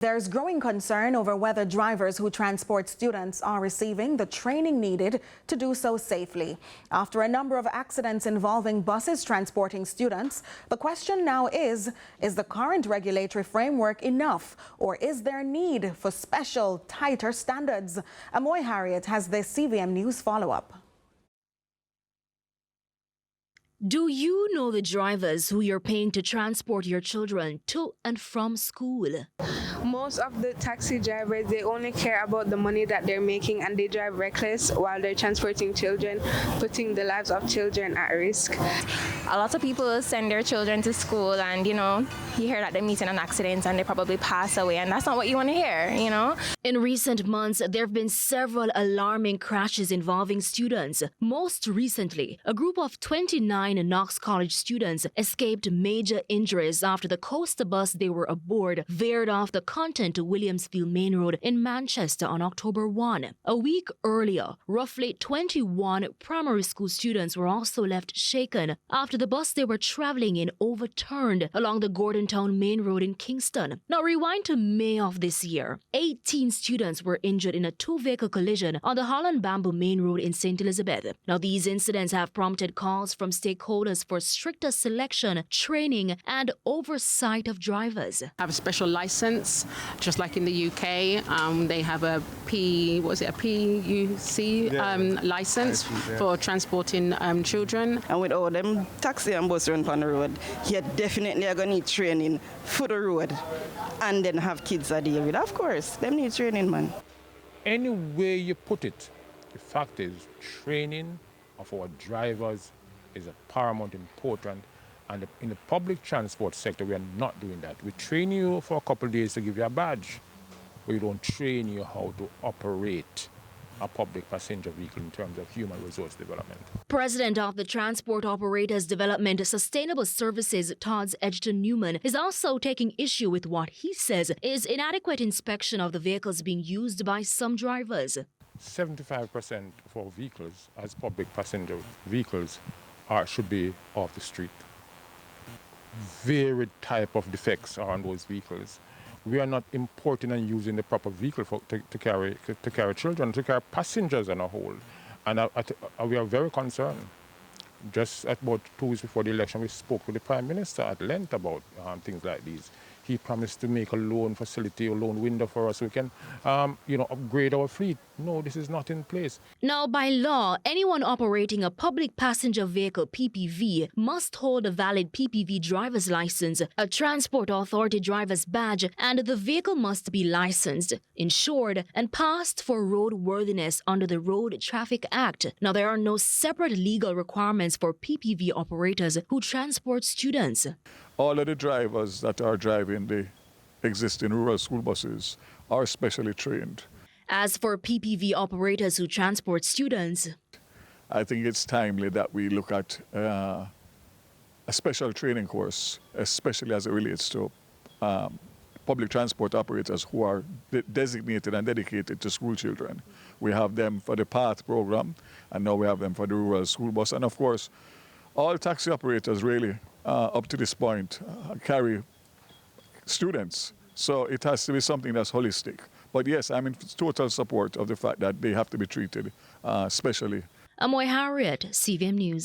There's growing concern over whether drivers who transport students are receiving the training needed to do so safely. After a number of accidents involving buses transporting students, the question now is the current regulatory framework enough, or is there need for special, tighter standards? Amoy Harriet has the CVM News follow-up. Do you know the drivers who you're paying to transport your children to and from school? Most of the taxi drivers, they only care about the money that they're making, and they drive reckless while they're transporting children, putting the lives of children at risk. A lot of people send their children to school and, you hear that they meet in an accident and they probably pass away, and that's not what you want to hear, In recent months, there have been several alarming crashes involving students. Most recently, a group of 29 Knox College students escaped major injuries after the coaster bus they were aboard veered off the Content to Williamsfield Main Road in Manchester on October 1. A week earlier, roughly 21 primary school students were also left shaken after the bus they were traveling in overturned along the Gordontown Main Road in Kingston. Now rewind to May of this year. 18 students were injured in a two-vehicle collision on the Holland Bamboo Main Road in St. Elizabeth. Now these incidents have prompted calls from stakeholders for stricter selection, training, and oversight of drivers. Have a special license, just like in the UK. They have a PUC license for transporting children. And with all them taxi and bus run on the road, you definitely are going to need training for the road and then have kids to deal with. Of course, them need training, man. Any way you put it, the fact is training of our drivers is a paramount important, and in the public transport sector we are not doing that. We train you for a couple of days to give you a badge, but we don't train you how to operate a public passenger vehicle in terms of human resource development. President of the Transport Operators Development Sustainable Services, Todd Edgerton Newman, is also taking issue with what he says is inadequate inspection of the vehicles being used by some drivers. 75% of our vehicles as public passenger vehicles should be off the street. Varied type of defects are on those vehicles. We are not importing and using the proper vehicle to carry children, to carry passengers on a whole. And we are very concerned. Just about 2 weeks before the election, we spoke with the Prime Minister at length about things like these. He promised to make a loan facility or loan window for us so we can, upgrade our fleet. No, this is not in place. Now, by law, anyone operating a public passenger vehicle PPV must hold a valid PPV driver's license, a Transport Authority driver's badge, and the vehicle must be licensed, insured, and passed for roadworthiness under the Road Traffic Act. Now, there are no separate legal requirements for PPV operators who transport students. All of the drivers that are driving the existing rural school buses are specially trained. As for PPV operators who transport students, I think it's timely that we look at a special training course, especially as it relates to public transport operators who are designated and dedicated to school children. We have them for the PATH program, and now we have them for the rural school bus. And of course, all taxi operators really, up to this point, carry students. So it has to be something that's holistic. But yes, I'm in total support of the fact that they have to be treated specially. Amoy Harriet, CVM News.